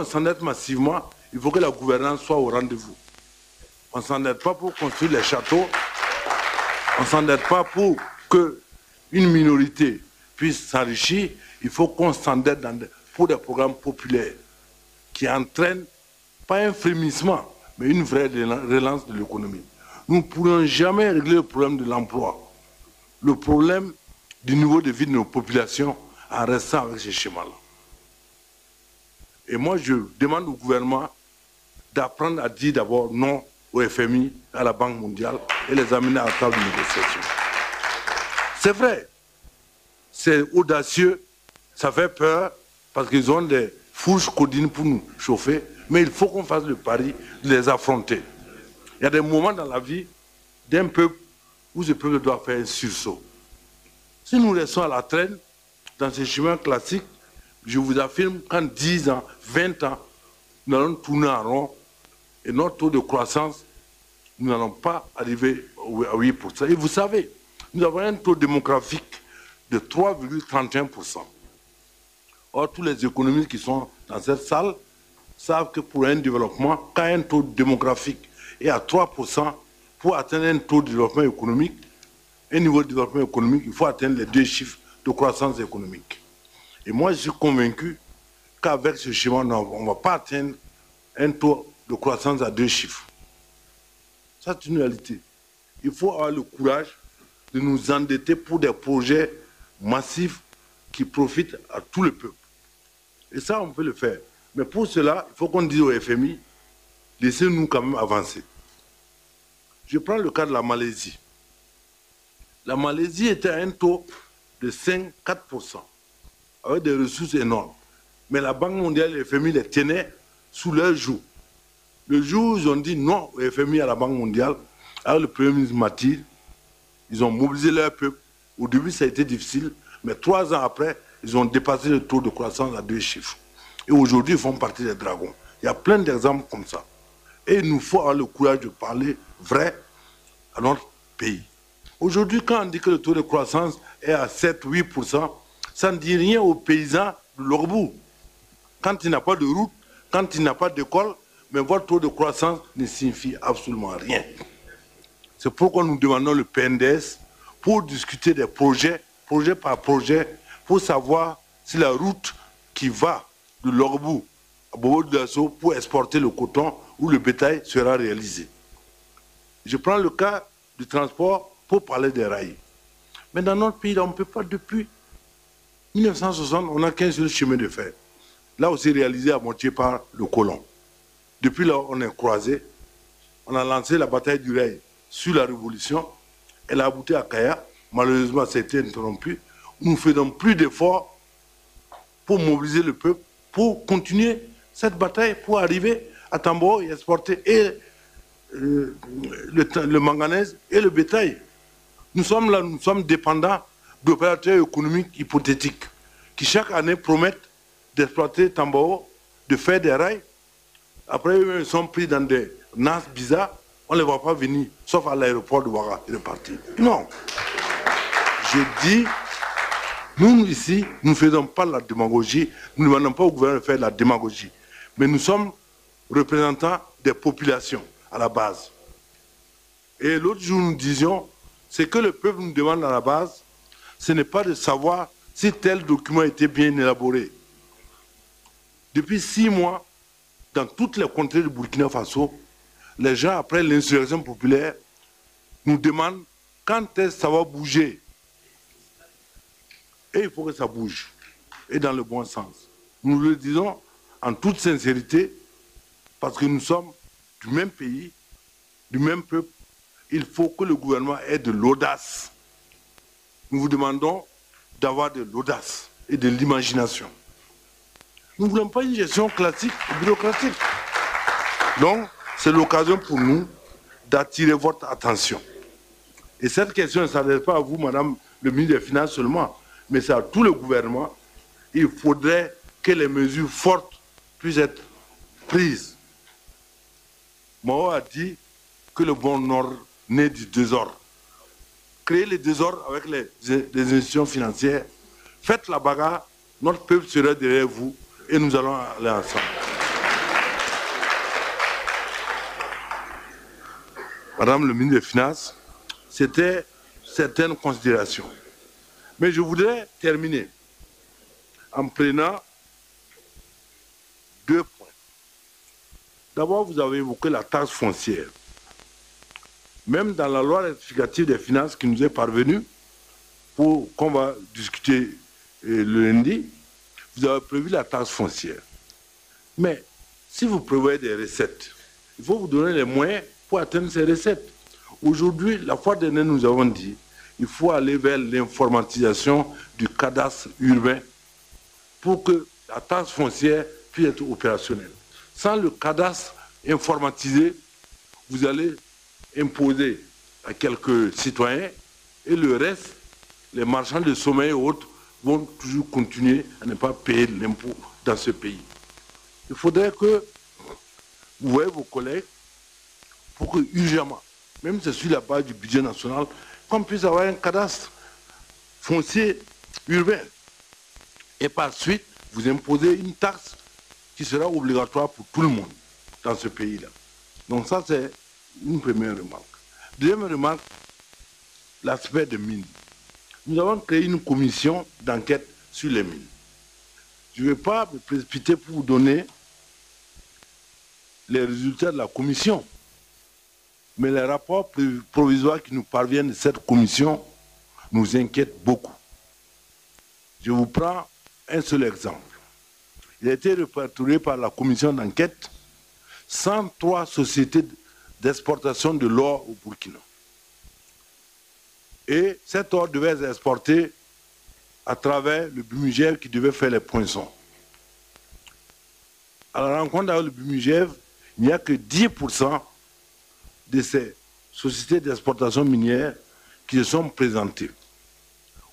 qu'on s'endette massivement, il faut que la gouvernance soit au rendez-vous. On ne s'endette pas pour construire les châteaux, on ne s'endette pas pour qu'une minorité puisse s'enrichir, il faut qu'on s'endette pour des programmes populaires qui entraînent pas un frémissement, mais une vraie relance de l'économie. Nous ne pourrons jamais régler le problème de l'emploi, le problème du niveau de vie de nos populations en restant avec ces schémas-là. Et moi, je demande au gouvernement d'apprendre à dire d'abord non au FMI, à la Banque mondiale et les amener à la table de négociation. C'est vrai, c'est audacieux, ça fait peur parce qu'ils ont des fourches codines pour nous chauffer, mais il faut qu'on fasse le pari de les affronter. Il y a des moments dans la vie d'un peuple où ce peuple doit faire un sursaut. Si nous restons à la traîne, dans ces chemins classiques, je vous affirme qu'en 10 ans, 20 ans, nous allons tourner en rond et notre taux de croissance, nous n'allons pas arriver à 8%. Et vous savez, nous avons un taux démographique de 3,31%. Or, tous les économistes qui sont dans cette salle savent que pour un développement, quand un taux démographique est à 3%, pour atteindre un taux de développement économique, un niveau de développement économique, il faut atteindre les 2 chiffres de croissance économique. Et moi, je suis convaincu qu'avec ce schéma, on ne va pas atteindre un taux de croissance à 2 chiffres. Ça, c'est une réalité. Il faut avoir le courage de nous endetter pour des projets massifs qui profitent à tout le peuple. Et ça, on peut le faire. Mais pour cela, il faut qu'on dise au FMI, laissez-nous quand même avancer. Je prends le cas de la Malaisie. La Malaisie était à un taux de 5-4%, avec des ressources énormes. Mais la Banque mondiale et le FMI les tenaient sous leur joug. Le jour où ils ont dit non au FMI à la Banque mondiale, avec le Premier ministre Mathilde, ils ont mobilisé leur peuple. Au début, ça a été difficile, mais 3 ans après, ils ont dépassé le taux de croissance à 2 chiffres. Et aujourd'hui, ils font partie des dragons. Il y a plein d'exemples comme ça. Et il nous faut avoir le courage de parler vrai à notre pays. Aujourd'hui, quand on dit que le taux de croissance est à 7-8%, ça ne dit rien aux paysans de l'Orbout. Quand il n'a pas de route, quand il n'a pas d'école, mais votre taux de croissance ne signifie absolument rien. C'est pourquoi nous demandons le PNDS pour discuter des projets, projet par projet, pour savoir si la route qui va de l'Orbout à Bobo-Dioulasso pour exporter le coton ou le bétail sera réalisée. Je prends le cas du transport pour parler des rails. Mais dans notre pays, on ne peut pas, depuis 1960, on n'a qu'un seul chemin de fer. Là aussi réalisé à moitié par le colon. Depuis là, on est croisé. On a lancé la bataille du rail sur la Révolution. Elle a abouti à Kaya. Malheureusement, ça a été interrompu. Nous ne faisons plus d'efforts pour mobiliser le peuple, pour continuer cette bataille, pour arriver à Tamboro et exporter et le manganèse et le bétail. Nous sommes là, nous sommes dépendants d'opérateurs économiques hypothétiques qui chaque année promettent d'exploiter Tamboro, de faire des rails. Après, ils sont pris dans des NAS bizarres. On ne les voit pas venir, sauf à l'aéroport de Ouaga et de partir. Non. Je dis, nous ici, nous ne faisons pas la démagogie. Nous ne demandons pas au gouvernement de faire la démagogie. Mais nous sommes représentants des populations à la base. Et l'autre jour, nous disions, ce que le peuple nous demande à la base, ce n'est pas de savoir si tel document était bien élaboré. Depuis 6 mois, dans toutes les contrées du Burkina Faso, les gens, après l'insurrection populaire, nous demandent quand est-ce que ça va bouger. Et il faut que ça bouge, et dans le bon sens. Nous le disons en toute sincérité, parce que nous sommes du même pays, du même peuple. Il faut que le gouvernement ait de l'audace. Nous vous demandons d'avoir de l'audace et de l'imagination. Nous ne voulons pas une gestion classique et bureaucratique. Donc, c'est l'occasion pour nous d'attirer votre attention. Et cette question ne s'adresse pas à vous, Madame le ministre des Finances seulement, mais c'est à tout le gouvernement. Il faudrait que les mesures fortes puissent être prises. Mao a dit que le bon ordre naît du désordre. Créez les désordres avec les institutions financières. Faites la bagarre, notre peuple sera derrière vous et nous allons aller ensemble. Madame le ministre des Finances, c'était certaines considérations. Mais je voudrais terminer en prenant 2 points. D'abord, vous avez évoqué la taxe foncière. Même dans la loi rectificative des finances qui nous est parvenue, qu'on va discuter le lundi, vous avez prévu la taxe foncière. Mais si vous prévoyez des recettes, il faut vous donner les moyens pour atteindre ces recettes. Aujourd'hui, la fois dernière, nous avons dit qu'il faut aller vers l'informatisation du cadastre urbain pour que la taxe foncière puisse être opérationnelle. Sans le cadastre informatisé, vous allez imposer à quelques citoyens et le reste, les marchands de sommeil et autres, vont toujours continuer à ne pas payer l'impôt dans ce pays. Il faudrait que vous voyez vos collègues pour que, urgemment, même si c'est sur la base du budget national, qu'on puisse avoir un cadastre foncier urbain. Et par suite, vous imposez une taxe qui sera obligatoire pour tout le monde dans ce pays-là. Donc ça, c'est une première remarque. Deuxième remarque, l'aspect des mines. Nous avons créé une commission d'enquête sur les mines. Je ne vais pas me précipiter pour vous donner les résultats de la commission, mais les rapports provisoires qui nous parviennent de cette commission nous inquiètent beaucoup. Je vous prends un seul exemple. Il a été répertorié par la commission d'enquête 103 sociétés d'exportation de l'or au Burkina. Et cet or devait être exporté à travers le Bumigève qui devait faire les poinçons. À la rencontre avec le Bumigève, il n'y a que 10% de ces sociétés d'exportation minière qui se sont présentées.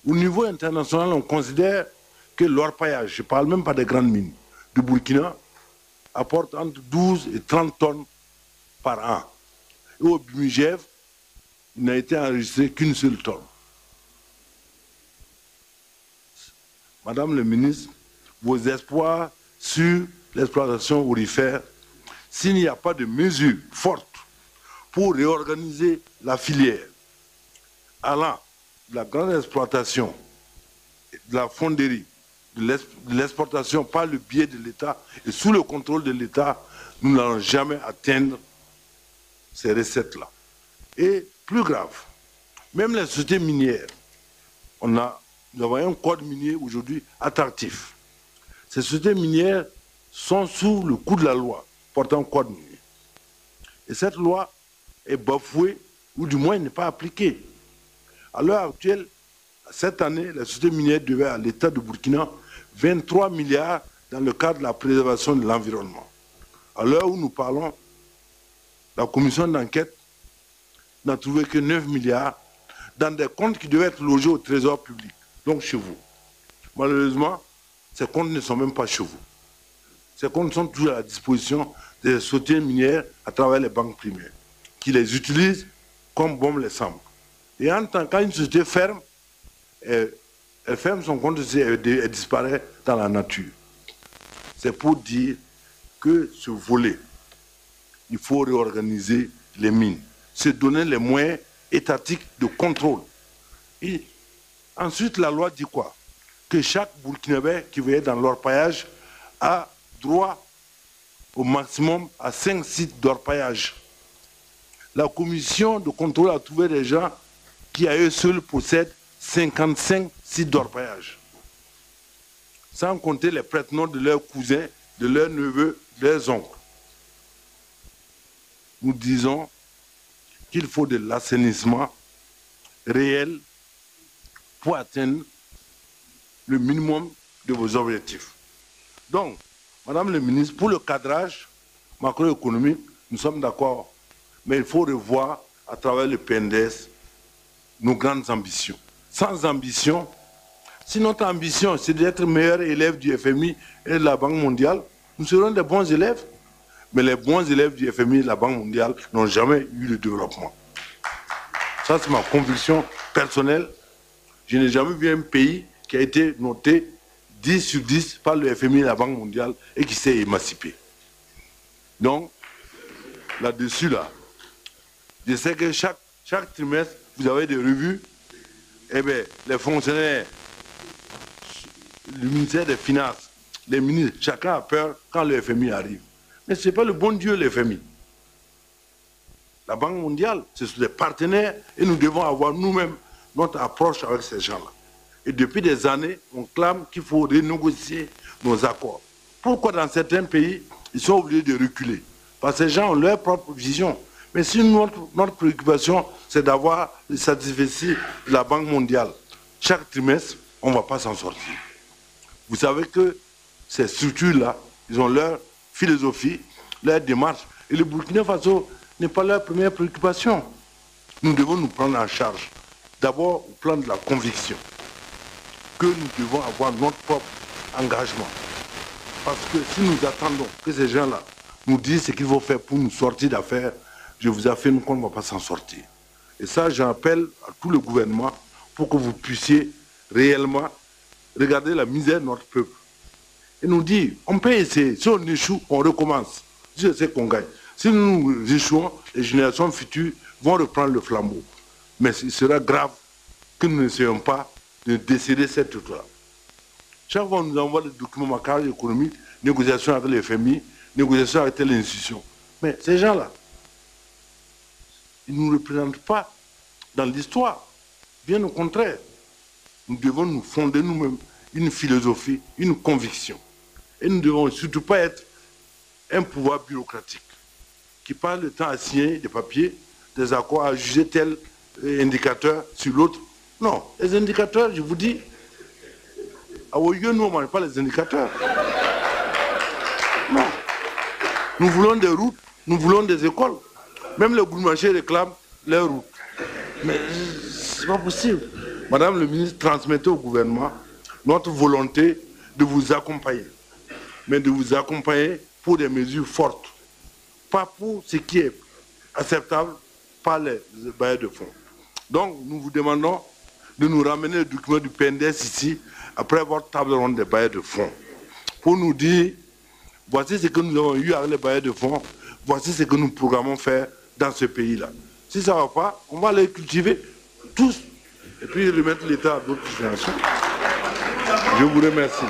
Au niveau international, on considère que l'orpaillage, je ne parle même pas des grandes mines, du Burkina, apporte entre 12 et 30 tonnes par an. Et au Bumigève, il n'a été enregistré qu'une seule tonne. Madame le ministre, vos espoirs sur l'exploitation aurifère, s'il n'y a pas de mesures fortes pour réorganiser la filière, allant de la grande exploitation, de la fonderie, de l'exportation par le biais de l'État et sous le contrôle de l'État, nous n'allons jamais atteindre ces recettes-là. Et plus grave, même les sociétés minières, nous avons un code minier aujourd'hui attractif. Ces sociétés minières sont sous le coup de la loi portant code minier. Et cette loi est bafouée, ou du moins n'est pas appliquée. À l'heure actuelle, cette année, les sociétés minières devaient à l'État de Burkina 23 milliards dans le cadre de la préservation de l'environnement. À l'heure où nous parlons, la commission d'enquête n'a trouvé que 9 milliards dans des comptes qui devaient être logés au trésor public, donc chez vous. Malheureusement, ces comptes ne sont même pas chez vous. Ces comptes sont toujours à la disposition des sociétés minières à travers les banques primaires, qui les utilisent comme bon les semble. Et en tant qu'une société ferme, elle ferme son compte et elle disparaît dans la nature. C'est pour dire que ce volet, il faut réorganiser les mines, se donner les moyens étatiques de contrôle. Et ensuite, la loi dit quoi? Que chaque Burkinabé qui veut être dans l'orpaillage a droit au maximum à 5 sites d'orpaillage. La commission de contrôle a trouvé des gens qui à eux seuls possèdent 55 sites d'orpaillage. Sans compter les prête-noms de leurs cousins, de leurs neveux, de leurs oncles. Nous disons qu'il faut de l'assainissement réel pour atteindre le minimum de vos objectifs. Donc, Madame le ministre, pour le cadrage macroéconomique, nous sommes d'accord, mais il faut revoir à travers le PNDS nos grandes ambitions. Sans ambition, si notre ambition c'est d'être meilleur élève du FMI et de la Banque mondiale, nous serons des bons élèves. Mais les bons élèves du FMI et de la Banque mondiale n'ont jamais eu le développement. Ça, c'est ma conviction personnelle. Je n'ai jamais vu un pays qui a été noté 10 sur 10 par le FMI et la Banque mondiale et qui s'est émancipé. Donc, là-dessus, là, Je sais que chaque trimestre, vous avez des revues. Eh bien, les fonctionnaires, le ministère des Finances, les ministres, chacun a peur quand le FMI arrive. Mais ce n'est pas le bon Dieu, le FMI. La Banque mondiale, ce sont des partenaires et nous devons avoir nous-mêmes notre approche avec ces gens-là. Et depuis des années, on clame qu'il faut renégocier nos accords. Pourquoi dans certains pays, ils sont obligés de reculer? Parce que ces gens ont leur propre vision. Mais si notre préoccupation, c'est d'avoir les satisfecits de la Banque mondiale, chaque trimestre, on ne va pas s'en sortir. Vous savez que ces structures-là, ils ont leur philosophie, leur démarche. Et le Burkina Faso n'est pas leur première préoccupation. Nous devons nous prendre en charge. D'abord, au plan de la conviction, que nous devons avoir notre propre engagement. Parce que si nous attendons que ces gens-là nous disent ce qu'il faut faire pour nous sortir d'affaires, je vous affirme qu'on ne va pas s'en sortir. Et ça, j'appelle à tout le gouvernement pour que vous puissiez réellement regarder la misère de notre peuple. Et nous dire, on peut essayer. Si on échoue, on recommence. Je sais qu'on gagne. Si nous échouons, les générations futures vont reprendre le flambeau. Mais il sera grave que nous n'essayions pas de décéder cette truc-là. Chaque fois, on nous envoie des documents macabres économiques, négociations avec les FMI, négociations avec telle institution. Mais ces gens-là, ils ne nous représentent pas dans l'histoire. Bien au contraire, nous devons nous fonder nous-mêmes une philosophie, une conviction. Et nous ne devons surtout pas être un pouvoir bureaucratique qui passe le temps à signer des papiers, des accords, à juger tel indicateur sur l'autre. Non, les indicateurs, je vous dis, à Oyo, nous, on ne mange pas les indicateurs. Non. Nous voulons des routes, nous voulons des écoles. Même les boulangers réclament leurs routes. Mais ce n'est pas possible. Madame le ministre, transmettez au gouvernement notre volonté de vous accompagner. Mais de vous accompagner pour des mesures fortes. Pas pour ce qui est acceptable par les bailleurs de fonds. Donc, nous vous demandons de nous ramener le document du PNDS ici, après votre table ronde des bailleurs de fonds, pour nous dire, voici ce que nous avons eu avec les bailleurs de fonds, voici ce que nous programmons faire dans ce pays-là. Si ça ne va pas, on va les cultiver tous, et puis remettre l'État à d'autres situations. Je vous remercie.